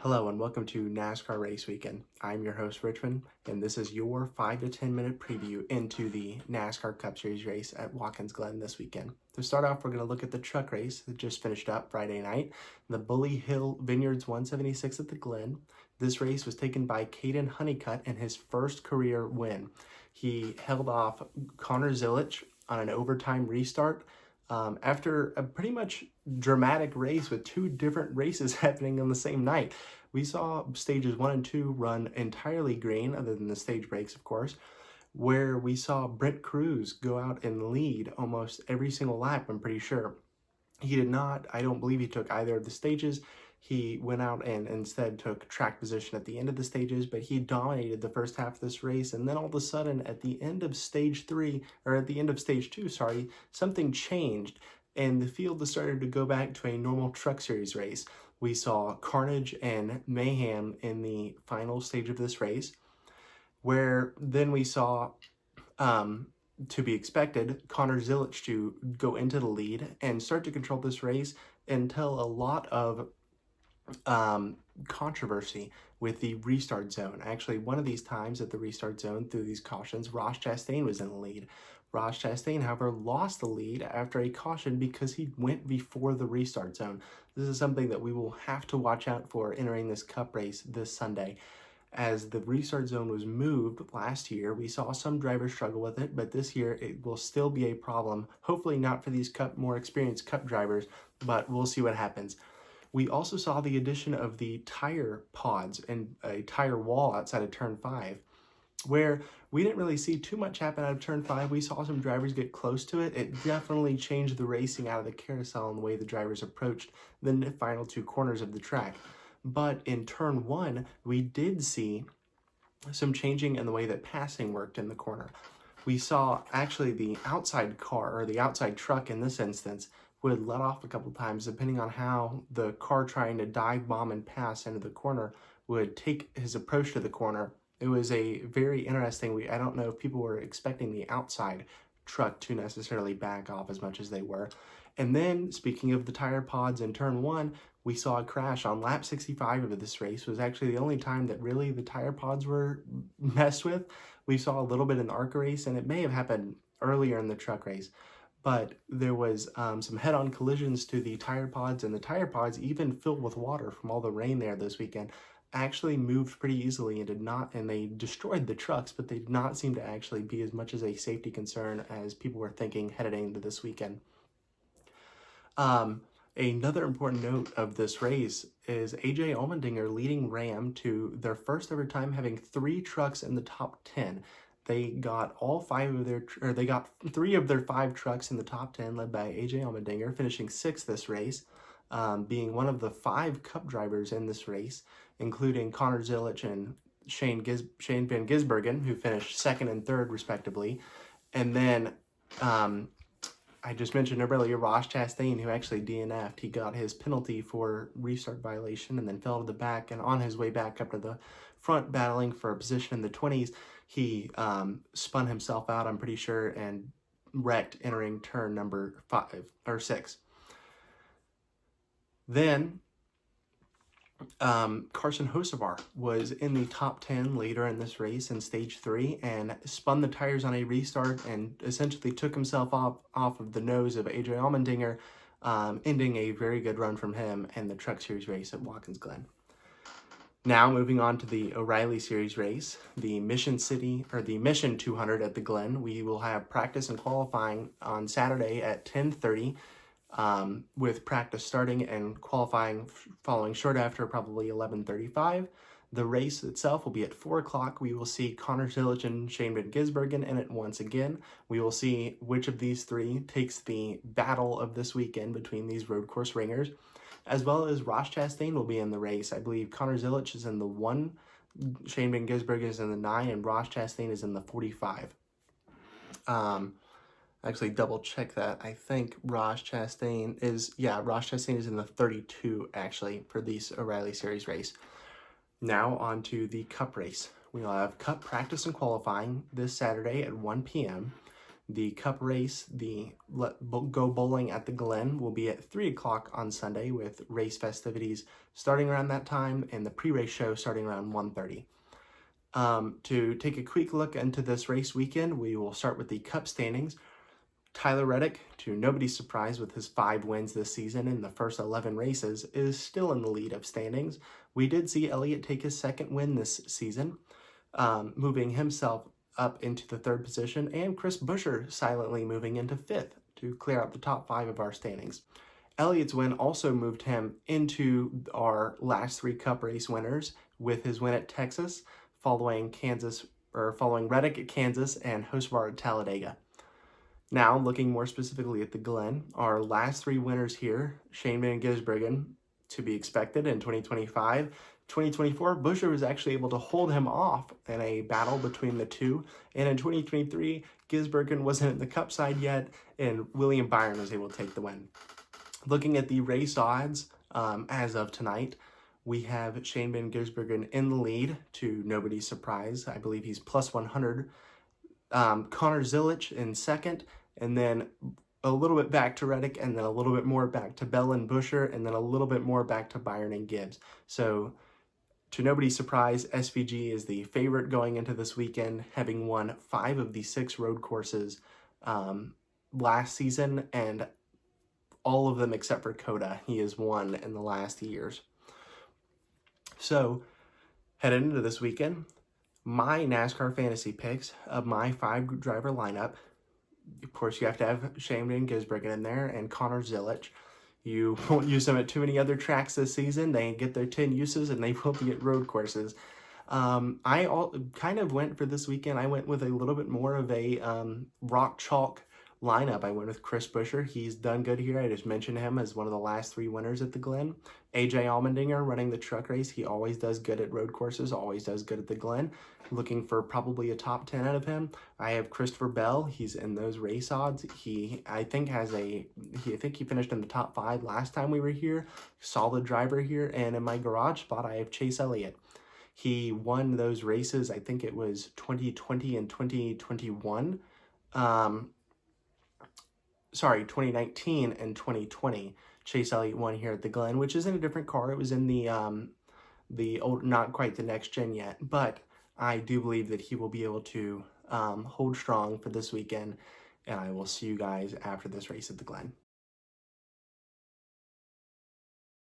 Hello and welcome to NASCAR Race Weekend. I'm your host Richmond, and this is your 5 to 10 minute preview into the NASCAR Cup Series race at Watkins Glen this weekend. To start off, we're going to look at the truck race that just finished up Friday night, the Bully Hill Vineyards 176 at the Glen. This race was taken by Caden Honeycutt in his first career win. He held off Connor Zilisch on an overtime restart. After a pretty much dramatic race with two different races happening on the same night. We saw stages 1 and 2 run entirely green, other than the stage breaks, of course, where we saw Brent Cruz go out and lead almost every single lap, I'm pretty sure. He did not, I don't believe he took either of the stages. He went out and instead took track position at the end of the stages, but he dominated the first half of this race. And then all of a sudden, at the end of stage 2, something changed and the field started to go back to a normal Truck Series race. We saw carnage and mayhem in the final stage of this race, where then we saw, to be expected, Connor Zilisch to go into the lead and start to control this race until a lot of controversy with the restart zone. Actually, one of these times at the restart zone through these cautions, Ross Chastain was in the lead. Ross Chastain, however, lost the lead after a caution because he went before the restart zone. This is something that we will have to watch out for entering this Cup race this Sunday. As the restart zone was moved last year, we saw some drivers struggle with it, but this year it will still be a problem. Hopefully not for these more experienced Cup drivers, but we'll see what happens. We also saw the addition of the tire pods and a tire wall outside of Turn 5, where we didn't really see too much happen out of Turn 5. We saw some drivers get close to it. It definitely changed the racing out of the carousel and the way the drivers approached the final two corners of the track. But in Turn 1, we did see some changing in the way that passing worked in the corner. We saw actually the outside car, or the outside truck in this instance, would let off a couple times depending on how the car trying to dive bomb and pass into the corner would take his approach to the corner. It was a very interesting, I don't know if people were expecting the outside truck to necessarily back off as much as they were. And then, speaking of the tire pods in Turn 1, we saw a crash on lap 65 of this race. It was actually the only time that really the tire pods were messed with. We saw a little bit in the ARCA race, and it may have happened earlier in the truck race. But there was some head-on collisions to the tire pods, and the tire pods, even filled with water from all the rain there this weekend, actually moved pretty easily and they destroyed the trucks, but they did not seem to actually be as much as a safety concern as people were thinking headed into this weekend. Another important note of this race is AJ Allmendinger leading Ram to their first ever time having 3 trucks in the top 10. They got they got 3 of their 5 trucks in the top 10, led by AJ Allmendinger, finishing 6th this race, being one of the 5 Cup drivers in this race, including Connor Zilisch and Shane Van Gisbergen, who finished 2nd and 3rd respectively. And then I just mentioned earlier Ross Chastain, who actually DNF'd. He got his penalty for restart violation and then fell to the back, and on his way back up to the front battling for a position in the 20s, he spun himself out, I'm pretty sure, and wrecked entering turn number 6. Then Carson Hocevar was in the top 10 later in this race in stage 3 and spun the tires on a restart and essentially took himself off of the nose of AJ Allmendinger, ending a very good run from him in the Truck Series race at Watkins Glen. Now moving on to the O'Reilly Series race, the Mission 200 at the Glen. We will have practice and qualifying on Saturday at 10:30. With practice starting and qualifying following short after, probably 11:35. The race itself will be at 4 o'clock. We will see Connor Zilisch and Shane Van Gisbergen in it once again. We will see which of these 3 takes the battle of this weekend between these road course ringers, as well as Ross Chastain will be in the race. I believe Connor Zilisch is in the 1, Shane Van Gisbergen is in the 9, and Ross Chastain is in the 45. Actually double check that. I think Ross Chastain is in the 32 actually for this O'Reilly Series race. Now on to the Cup race. We will have Cup practice and qualifying this Saturday at 1 p.m. The Cup race, the Go Bowling at the Glen, will be at 3 o'clock on Sunday with race festivities starting around that time and the pre-race show starting around 1:30. To take a quick look into this race weekend, we will start with the Cup standings. Tyler Reddick, to nobody's surprise with his 5 wins this season in the first 11 races, is still in the lead of standings. We did see Elliott take his 2nd win this season, moving himself up into the 3rd position, and Chris Buescher silently moving into 5th to clear out the top 5 of our standings. Elliott's win also moved him into our last 3 Cup race winners with his win at Texas, following Reddick at Kansas and Hocevar at Talladega. Now, looking more specifically at the Glen, our last 3 winners here, Shane Van Gisbergen, to be expected in 2025. 2024, Buescher was actually able to hold him off in a battle between the two. And in 2023, Gisbergen wasn't in the Cup side yet, and William Byron was able to take the win. Looking at the race odds as of tonight, we have Shane Van Gisbergen in the lead, to nobody's surprise. I believe he's plus 100. Connor Zilic in 2nd, and then a little bit back to Reddick, and then a little bit more back to Bell and Buescher, and then a little bit more back to Byron and Gibbs. So, to nobody's surprise, SVG is the favorite going into this weekend, having won 5 of the 6 road courses last season, and all of them except for Coda he has won in the last years. So, headed into this weekend, my NASCAR fantasy picks of my 5 driver lineup. Of course, you have to have Shane Van Gisbergen in there and Connor Zilic. You won't use them at too many other tracks this season. They get their 10 uses, and they will be at road courses. I kind of went for this weekend. I went with a little bit more of a rock chalk lineup. I went with Chris Buescher. He's done good here. I just mentioned him as one of the last 3 winners at the Glen. AJ Allmendinger running the truck race. He always does good at road courses, always does good at the Glen. Looking for probably a top 10 out of him. I have Christopher Bell. He's in those race odds. I think he finished in the top 5 last time we were here. Solid driver here. And in my garage spot, I have Chase Elliott. He won those races. I think it was 2020 and 2021. 2019 and 2020. Chase Elliott won here at the Glen, which is in a different car. It was in the old, not quite the next gen yet, but I do believe that he will be able to hold strong for this weekend, and I will see you guys after this race at the Glen.